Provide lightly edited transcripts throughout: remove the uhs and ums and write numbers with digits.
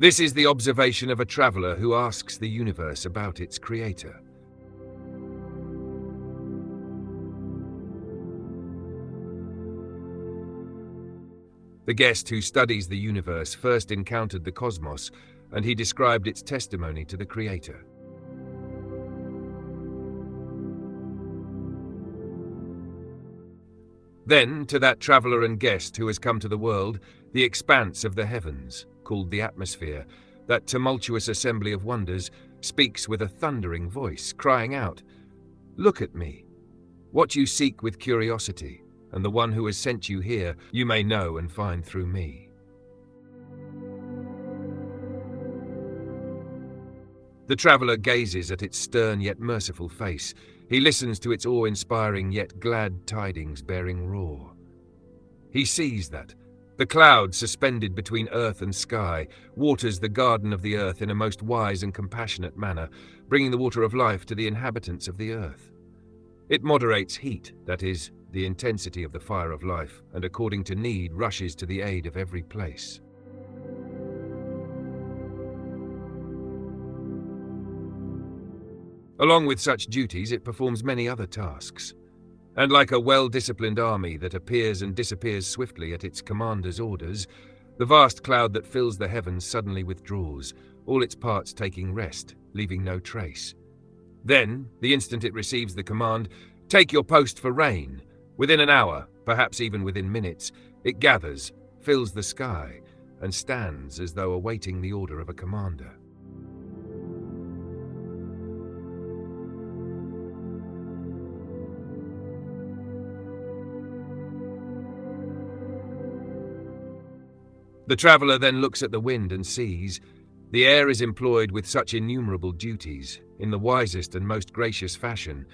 This is the observation of a traveler who asks the universe about its creator. The guest who studies the universe first encountered the cosmos, and he described its testimony to the creator. Then, to that traveler and guest who has come to the world, the expanse of the heavens, called the atmosphere, that tumultuous assembly of wonders, speaks with a thundering voice, crying out, "Look at me. What you seek with curiosity, and the one who has sent you here, you may know and find through me." The traveler gazes at its stern yet merciful face. He listens to its awe-inspiring yet glad tidings bearing roar. He sees that the cloud suspended between earth and sky waters the garden of the earth in a most wise and compassionate manner, bringing the water of life to the inhabitants of the earth. It moderates heat, that is, the intensity of the fire of life, and according to need rushes to the aid of every place. Along with such duties, it performs many other tasks. And like a well-disciplined army that appears and disappears swiftly at its commander's orders, the vast cloud that fills the heavens suddenly withdraws, all its parts taking rest, leaving no trace. Then, the instant it receives the command, "Take your post for rain," within an hour, perhaps even within minutes, it gathers, fills the sky, and stands as though awaiting the order of a commander. The traveller then looks at the wind and sees the air is employed with such innumerable duties, in the wisest and most gracious fashion,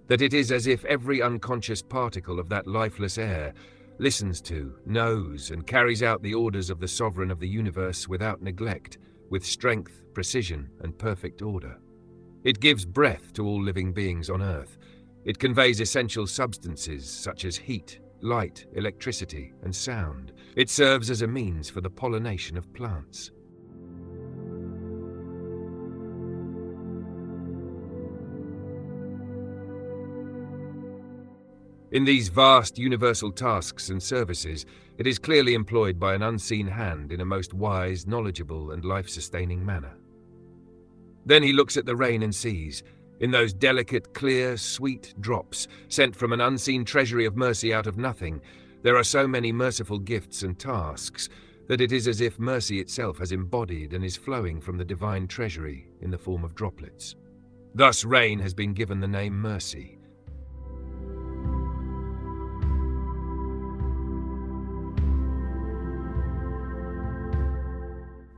that it is as if every unconscious particle of that lifeless air listens to, knows, and carries out the orders of the sovereign of the universe without neglect, with strength, precision, and perfect order. It gives breath to all living beings on earth. It conveys essential substances such as heat, light, electricity, and sound. It serves as a means for the pollination of plants. In these vast universal tasks and services, it is clearly employed by an unseen hand in a most wise, knowledgeable, and life-sustaining manner. Then he looks at the rain and sees, in those delicate, clear, sweet drops, sent from an unseen treasury of mercy out of nothing, there are so many merciful gifts and tasks that it is as if mercy itself has embodied and is flowing from the divine treasury in the form of droplets. Thus rain has been given the name mercy.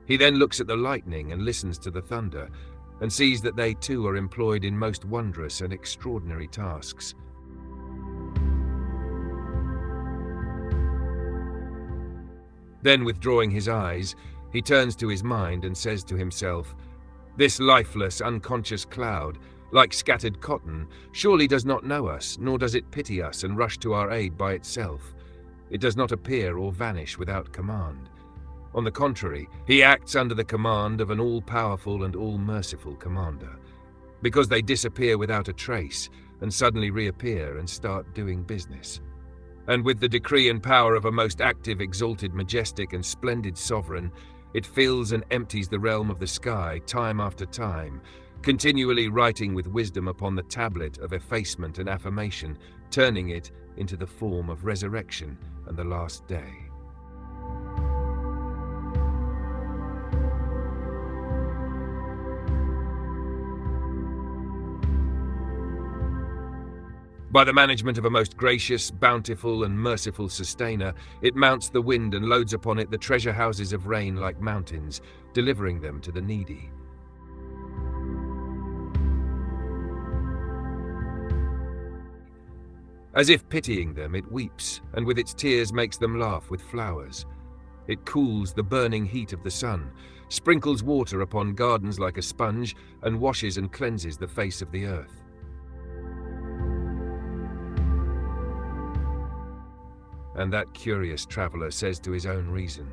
He then looks at the lightning and listens to the thunder, and sees that they too are employed in most wondrous and extraordinary tasks. Then, withdrawing his eyes, he turns to his mind and says to himself, "This lifeless, unconscious cloud, like scattered cotton, surely does not know us, nor does it pity us and rush to our aid by itself. It does not appear or vanish without command. On the contrary, he acts under the command of an all-powerful and all-merciful commander, because they disappear without a trace and suddenly reappear and start doing business. And with the decree and power of a most active, exalted, majestic, and splendid sovereign, it fills and empties the realm of the sky time after time, continually writing with wisdom upon the tablet of effacement and affirmation, turning it into the form of resurrection and the last day." By the management of a most gracious, bountiful, and merciful sustainer, it mounts the wind and loads upon it the treasure houses of rain like mountains, delivering them to the needy. As if pitying them, it weeps, and with its tears makes them laugh with flowers. It cools the burning heat of the sun, sprinkles water upon gardens like a sponge, and washes and cleanses the face of the earth. And that curious traveller says to his own reason,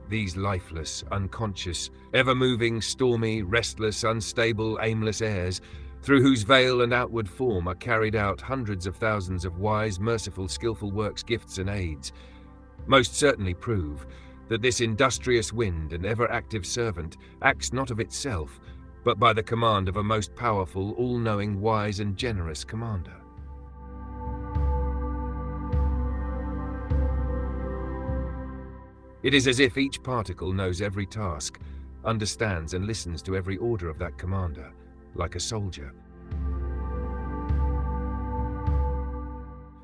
these lifeless, unconscious, ever-moving, stormy, restless, unstable, aimless airs, through whose veil and outward form are carried out hundreds of thousands of wise, merciful, skillful works, gifts and aids, most certainly prove that this industrious wind and ever-active servant acts not of itself, but by the command of a most powerful, all-knowing, wise and generous commander. It is as if each particle knows every task, understands and listens to every order of that commander, like a soldier,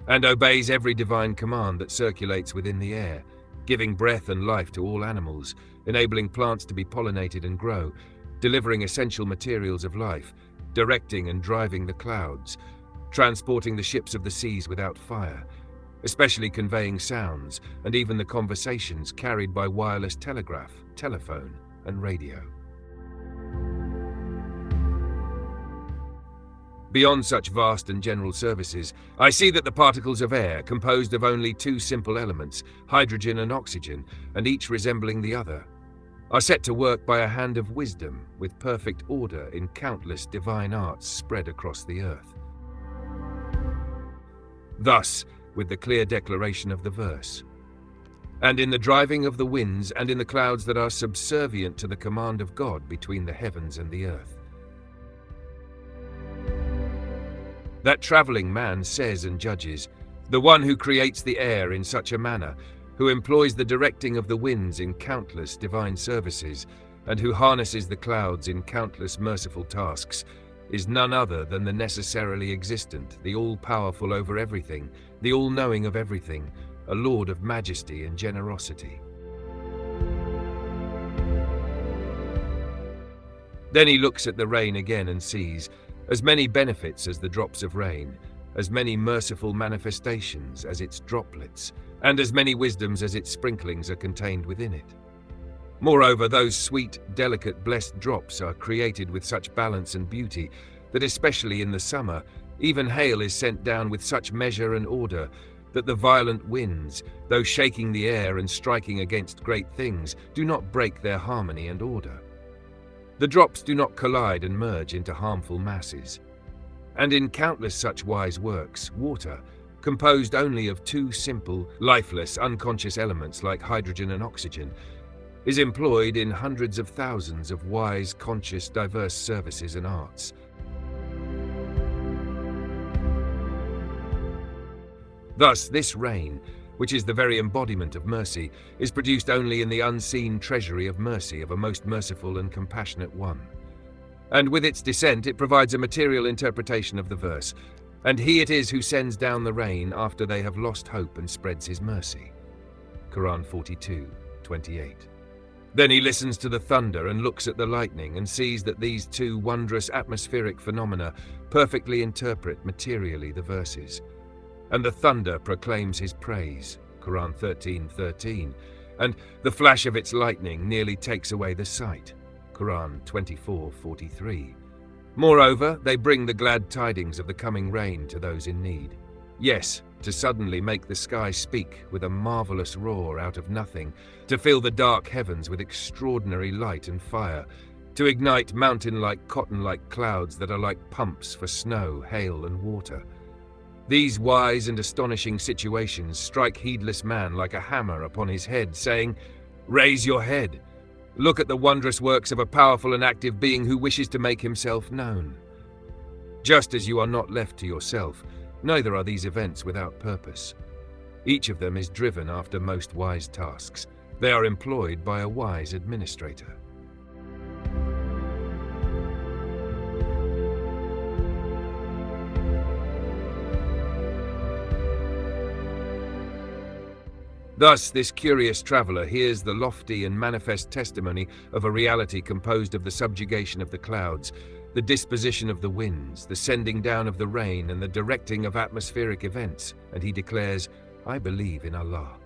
and obeys every divine command that circulates within the air, giving breath and life to all animals, enabling plants to be pollinated and grow, delivering essential materials of life, directing and driving the clouds, transporting the ships of the seas without fire, especially conveying sounds and even the conversations carried by wireless telegraph, telephone, and radio. Beyond such vast and general services, I see that the particles of air, composed of only two simple elements, hydrogen and oxygen, and each resembling the other, are set to work by a hand of wisdom with perfect order in countless divine arts spread across the earth. Thus, with the clear declaration of the verse, "And in the driving of the winds and in the clouds that are subservient to the command of God between the heavens and the earth." That travelling man says and judges, the one who creates the air in such a manner, who employs the directing of the winds in countless divine services, and who harnesses the clouds in countless merciful tasks, is none other than the necessarily existent, the all-powerful over everything, the all-knowing of everything, a Lord of majesty and generosity. Then he looks at the rain again and sees as many benefits as the drops of rain, as many merciful manifestations as its droplets, and as many wisdoms as its sprinklings are contained within it. Moreover, those sweet, delicate, blessed drops are created with such balance and beauty that especially in the summer, even hail is sent down with such measure and order that the violent winds, though shaking the air and striking against great things, do not break their harmony and order. The drops do not collide and merge into harmful masses. And in countless such wise works, water, composed only of two simple, lifeless, unconscious elements like hydrogen and oxygen, is employed in hundreds of thousands of wise, conscious, diverse services and arts. Thus, this rain, which is the very embodiment of mercy, is produced only in the unseen treasury of mercy of a most merciful and compassionate one. And with its descent, it provides a material interpretation of the verse, "And he it is who sends down the rain after they have lost hope and spreads his mercy." Quran 42:28. Then he listens to the thunder and looks at the lightning and sees that these two wondrous atmospheric phenomena perfectly interpret materially the verses. And the thunder proclaims his praise, Quran 13:13, and the flash of its lightning nearly takes away the sight, Quran 24:43. Moreover, they bring the glad tidings of the coming rain to those in need. Yes, to suddenly make the sky speak with a marvelous roar out of nothing, to fill the dark heavens with extraordinary light and fire, to ignite mountain-like, cotton-like clouds that are like pumps for snow, hail, and water. These wise and astonishing situations strike heedless man like a hammer upon his head, saying, "Raise your head. Look at the wondrous works of a powerful and active being who wishes to make himself known." Just as you are not left to yourself, neither are these events without purpose. Each of them is driven after most wise tasks. They are employed by a wise administrator. Thus, this curious traveller hears the lofty and manifest testimony of a reality composed of the subjugation of the clouds, the disposition of the winds, the sending down of the rain, and the directing of atmospheric events, and he declares, "I believe in Allah."